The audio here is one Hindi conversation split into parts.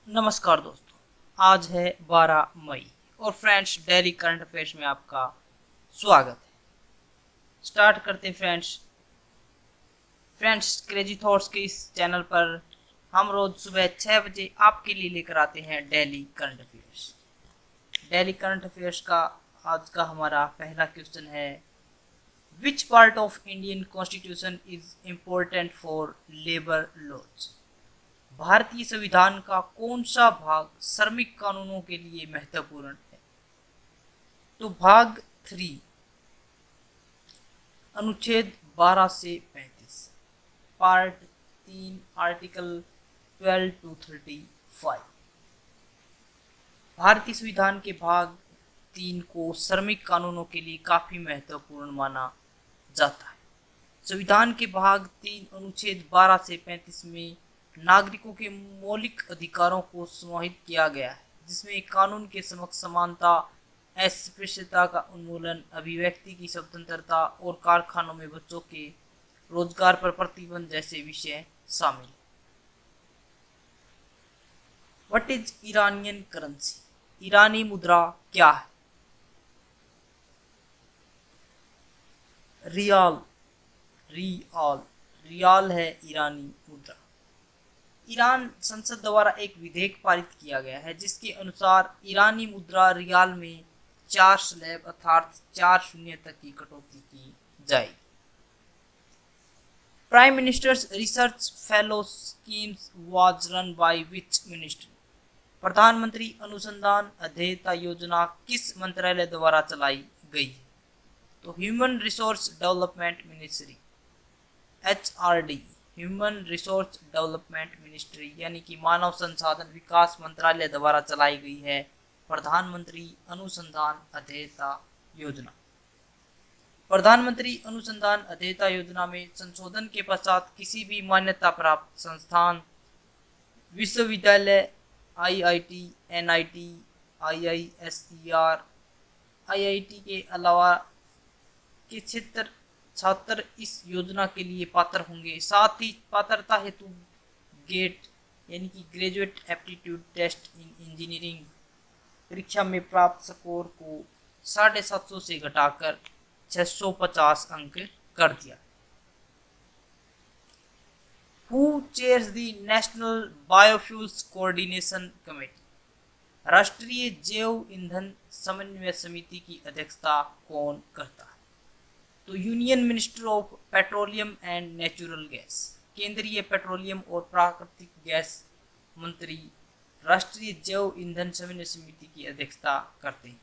नमस्कार दोस्तों, आज है 12 मई और फ्रेंड्स डेली करंट अफेयर्स में आपका स्वागत है। स्टार्ट करते हैं फ्रेंड्स क्रेजी थॉट्स के इस चैनल पर हम रोज सुबह 6 बजे आपके लिए लेकर आते हैं daily current affairs. Daily current affairs का आज का हमारा पहला क्वेश्चन है, which part of Indian constitution is important for labour laws? भारतीय संविधान का कौन सा भाग श्रमिक कानूनों के लिए महत्वपूर्ण है? तो भाग 3, अनुच्छेद 12 से 35, पार्ट 3, आर्टिकल 12 टू 35। भारतीय संविधान के भाग 3 को श्रमिक कानूनों के लिए काफी महत्वपूर्ण माना जाता है। संविधान के भाग 3 अनुच्छेद 12 से 35 में नागरिकों के मौलिक अधिकारों को समाहित किया गया है, जिसमें कानून के समक्ष समानता, अस्पृश्यता का उन्मूलन, अभिव्यक्ति की स्वतंत्रता और कारखानों में बच्चों के रोजगार पर प्रतिबंध जैसे विषय शामिल हैं। What is Iranian currency? ईरानी मुद्रा क्या है? रियाल रियाल रियाल है ईरानी मुद्रा। ईरान संसद द्वारा एक विधेयक पारित किया गया है, जिसके अनुसार ईरानी मुद्रा रियाल में 4 स्लैब अर्थात 4 शून्य तक की कटौती की जाएगी। Prime ministers research fellow schemes was run by which ministry? प्रधानमंत्री अनुसंधान अध्ययता योजना किस मंत्रालय द्वारा चलाई गई है? तो human resource development ministry, HRD, human resource development ministry यानी कि मानव संसाधन विकास मंत्रालय द्वारा चलाई गई है प्रधानमंत्री अनुसंधान अध्ययता योजना। प्रधानमंत्री अनुसंधान अध्ययता योजना में संशोधन के पश्चात किसी भी मान्यता प्राप्त संस्थान, विश्वविद्यालय, IIT, NIT, IISER, IIT के अलावा के छात्र इस योजना के लिए पात्र होंगे। साथ ही पात्रता हेतु गेट यानी कि graduate aptitude test in engineering परीक्षा में प्राप्त स्कोर को 750 से घटाकर 650 अंक कर दिया। Who chairs the national biofuels coordination committee? राष्ट्रीय जैव ईंधन समन्वय समिति की अध्यक्षता कौन करता है? तो union minister of petroleum and natural gas, केंद्रीय पेट्रोलियम और प्राकृतिक गैस मंत्री राष्ट्रीय जैव ईंधन समन्वय समिति की अध्यक्षता करते हैं।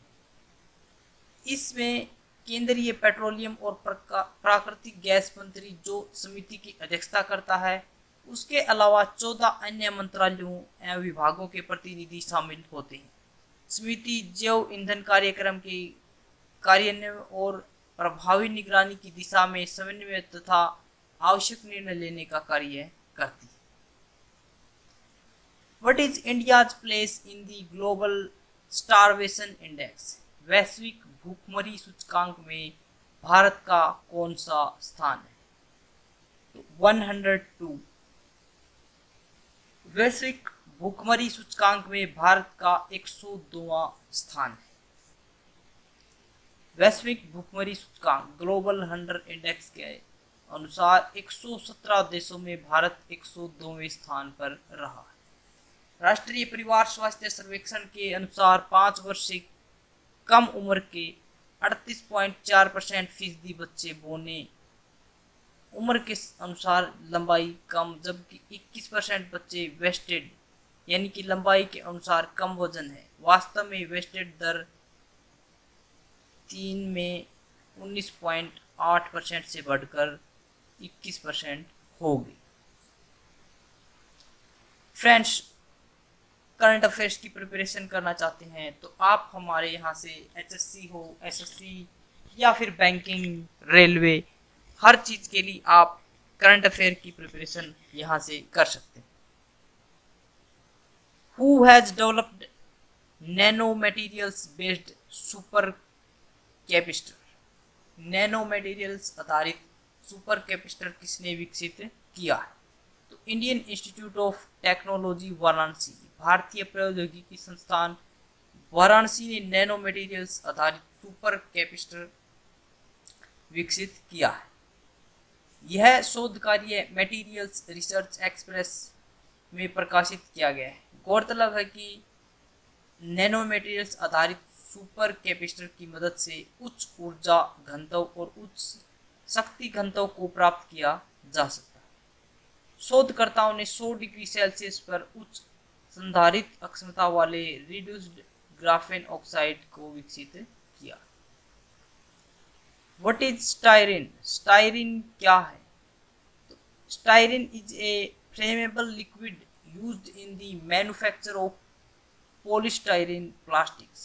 इसमें केंद्रीय पेट्रोलियम और प्राकृतिक गैस मंत्री जो समिति की अध्यक्षता करता है, उसके अलावा 14 अन्य मंत्रालयों एवं विभागों के प्रतिनिधि शामिल होते हैं। समिति जैव ईंधन कार्यक्रम के कार्यान्वयन और प्रभावी निगरानी की दिशा में समन्वय तथा आवश्यक निर्णय लेने का कार्य करती है। What is India's place in the global starvation index? वैश्विक भूखमरी सूचकांक में भारत का कौन सा स्थान है? तो 102। वैश्विक भूखमरी सूचकांक में भारत का 102वां स्थान है। वैश्विक भूखमरी सूचकांक ग्लोबल हंगर इंडेक्स के अनुसार 117 देशों में भारत 102वें स्थान पर रहा है। राष्ट्रीय परिवार स्वास्थ्य सर्वेक्षण के अनुसार 5 वर्ष से कम उम्र के 38.4% बच्चे बौने उम्र के अनुसार लंबाई कम, जबकि 21% बच्चे वेस्टेड यानी कि लंबाई के अनुसार कम वजन है। वास्तव में वेस्टेड दर 3 में 19.8% से बढ़कर 21% हो गई। फ्रेंड्स, करंट अफेयर्स की प्रिपरेशन करना चाहते हैं तो आप हमारे यहाँ से HSC हो, SSC या फिर बैंकिंग, रेलवे, हर चीज़ के लिए आप करंट अफेयर की प्रिपरेशन यहाँ से कर सकते हैं। Who has developed nano materials based super capacitor? Nano materials आधारित सुपर कैपेसिटर किसने विकसित किया है? तो Indian institute of technology Varanasi, भारतीय प्रौद्योगिकी संस्थान वाराणसी ने नैनो मटेरियल्स आधारित सुपर कैपेसिटर विकसित किया है। यह शोध कार्य मटेरियल्स रिसर्च एक्सप्रेस में प्रकाशित किया गया है। गौरतलब है कि नैनो मटेरियल्स आधारित सुपर कैपेसिटर की मदद से उच्च ऊर्जा घनत्व और उच्च शक्ति घनत्व को प्राप्त किया जा सकता है। शोधकर्ताओं ने 100 डिग्री सेल्सियस पर उच्च संधारित अक्षमता वाले रिड्यूस्ड ग्राफेन ऑक्साइड को विकसित किया। What is styrene? स्टायरीन क्या है? Styrene is a flammable liquid used in the manufacture of polystyrene plastics,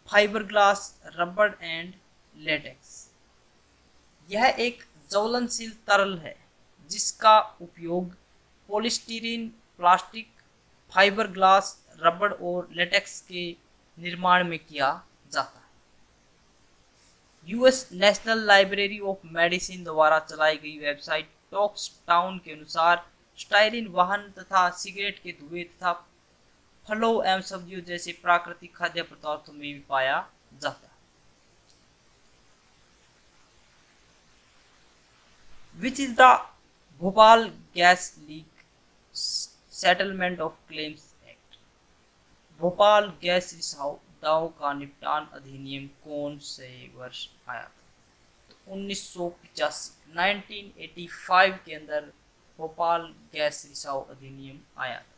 fiberglass, rubber and latex. यह एक ज्वलनशील तरल है जिसका उपयोग पॉलीस्टीरीन प्लास्टिक, फाइबरग्लास, रबर और लेटेक्स के निर्माण में किया जाता है। US national library of medicine द्वारा चलाई गई वेबसाइट टॉक्स टाउन के अनुसार स्टायरीन वाहन तथा सिगरेट के धुएं तथा फलों एवं सब्जियों जैसे प्राकृतिक खाद्य पदार्थों में भी पाया जाता है। Which is the Bhopal gas leak settlement of claims act? Bhopal gas रिसाव दावों का निपटान अधिनियम कौन से वर्ष आया था? तो 1985 1985 के अंदर भोपाल गैस रिसाव अधिनियम आया था।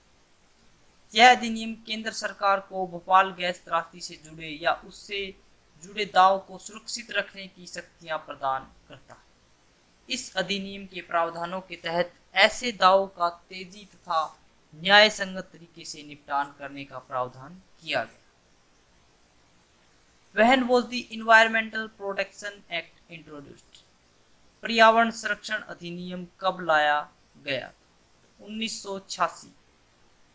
यह अधिनियम केंद्र सरकार को भोपाल गैस त्रासदी से जुड़े या उससे जुड़े दावों को सुरक्षित रखने की शक्तियां प्रदान करता है। इस अधिनियम के प्रावधानों के तहत ऐसे दावों का तेजी तथा न्याय संगत तरीके से निपटान करने का प्रावधान किया गया। When was the environmental protection act introduced? पर्यावरण संरक्षण अधिनियम कब लाया गया? 1986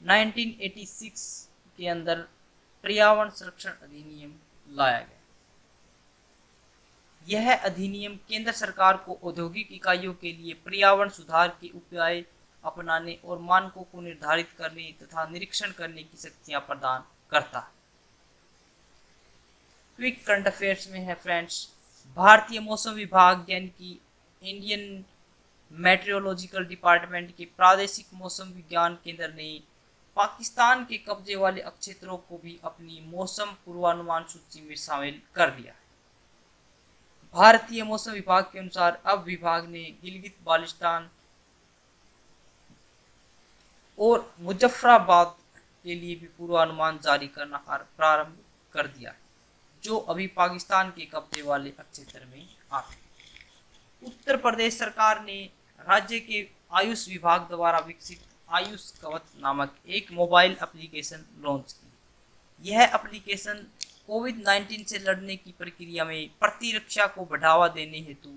1986 के अंदर पर्यावरण संरक्षण अधिनियम लाया गया। यह अधिनियम केंद्र सरकार को औद्योगिक इकाइयों के लिए पर्यावरण सुधार के उपाय अपनाने और मानकों को निर्धारित करने तथा निरीक्षण करने की शक्तियां प्रदान करता है। क्विक करंट अफेयर्स में है फ्रेंड्स, भारतीय मौसम विभाग यानी कि इंडियन मेट्रोलॉजिकल डिपार्टमेंट के प्रादेशिक मौसम विज्ञान केंद्र ने पाकिस्तान के कब्जे वाले क्षेत्रों को भी अपनी मौसम पूर्वानुमान सूची में शामिल कर लिया है। भारतीय मौसम विभाग के अनुसार अब विभाग ने गिलगित बाल्टिस्तान और मुजफ्फराबाद के लिए भी पूर्वानुमान जारी करना प्रारंभ कर दिया है, जो अभी पाकिस्तान के कब्जे वाले क्षेत्र में आते हैं। उत्तर प्रदेश सरकार ने राज्य के आयुष विभाग द्वारा विकसित आयुष कवच नामक एक मोबाइल एप्लीकेशन लॉन्च की। यह एप्लीकेशन कोविड-19 से लड़ने की प्रक्रिया में प्रतिरक्षा को बढ़ावा देने हेतु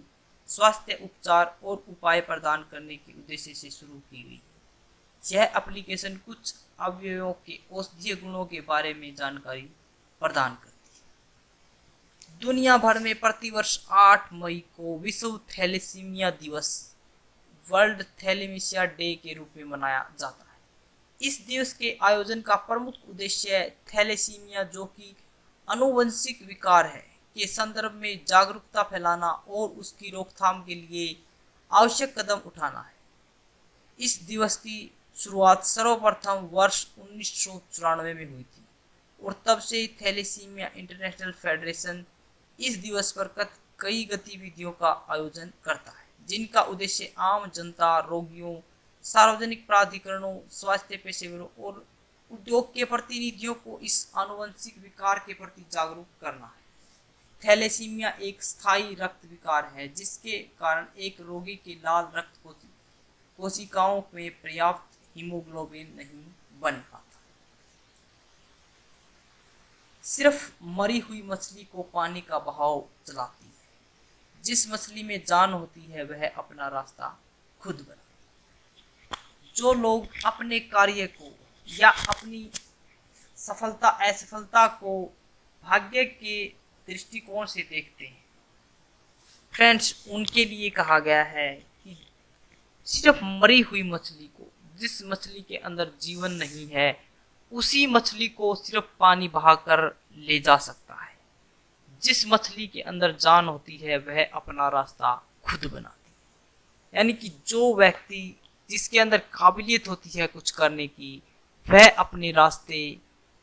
स्वास्थ्य उपचार और उपाय प्रदान करने के उद्देश्य से शुरू की गई। यह एप्लीकेशन कुछ अवयवों के औषधीय गुणों के बारे में जानकारी प्रदान करती है। दुनिया भर में प्रतिवर्ष 8 मई को विश्व थैलेसीमिया दिवस वर्ल्ड थैलेमीशिया डे के रूप में मनाया जाता है। इस दिवस के आयोजन का प्रमुख उद्देश्य थैलेसीमिया, जो कि आनुवंशिक विकार है, के संदर्भ में जागरूकता फैलाना और उसकी रोकथाम के लिए आवश्यक कदम उठाना है। इस दिवस की शुरुआत सर्वप्रथम वर्ष 1994 में हुई थी और तब से थैलेसीमिया इंटरनेशनल फेडरेशन इस दिवस पर कई गतिविधियों का आयोजन करता है, जिनका उद्देश्य आम जनता, रोगियों, सार्वजनिक प्राधिकरणों, स्वास्थ्य पेशेवरों और उद्योग के प्रतिनिधियों को इस आनुवंशिक विकार के प्रति जागरूक करना है। थैलेसीमिया एक स्थायी रक्त विकार है जिसके कारण एक रोगी के लाल रक्त कोशिकाओं में पर्याप्त हीमोग्लोबिन नहीं बन पाता। सिर्फ मरी हुई मछली को पानी का बहाव चलाती है। जिस मछली में जान होती है वह अपना रास्ता खुद बनाती। जो लोग अपने कार्य को या अपनी सफलता असफलता को भाग्य के दृष्टिकोण से देखते हैं फ्रेंड्स, उनके लिए कहा गया है कि सिर्फ मरी हुई मछली को जिस मछली के अंदर जीवन नहीं है उसी मछली को सिर्फ पानी बहाकर ले जा सकता है। जिस मछली के अंदर जान होती है वह अपना रास्ता खुद बनाती है। यानी कि जो व्यक्ति जिसके अंदर काबिलियत होती है कुछ करने की, वह अपने रास्ते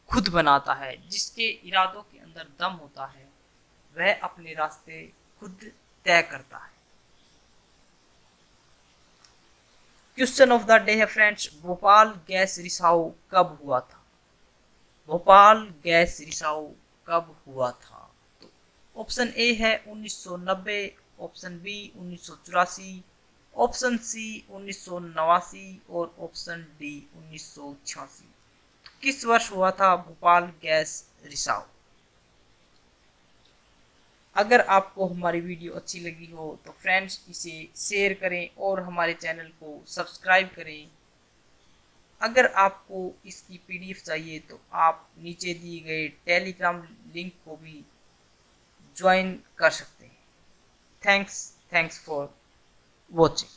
खुद बनाता है। जिसके इरादों के अंदर दम होता है वह अपने रास्ते खुद तय करता है। क्वेश्चन ऑफ द डे है फ्रेंड्स, भोपाल गैस रिसाव कब हुआ था? भोपाल गैस रिसाव कब हुआ था? तो ऑप्शन ए है 1990, ऑप्शन बी 1984, ऑप्शन सी 1989 और ऑप्शन डी 1986। तो किस वर्ष हुआ था भोपाल गैस रिसाव? अगर आपको हमारी वीडियो अच्छी लगी हो तो फ्रेंड्स इसे शेयर करें और हमारे चैनल को सब्सक्राइब करें। अगर आपको इसकी पीडीएफ चाहिए तो आप नीचे दिए गए टेलीग्राम लिंक को भी ज्वाइन कर सकते हैं। Thanks for watching.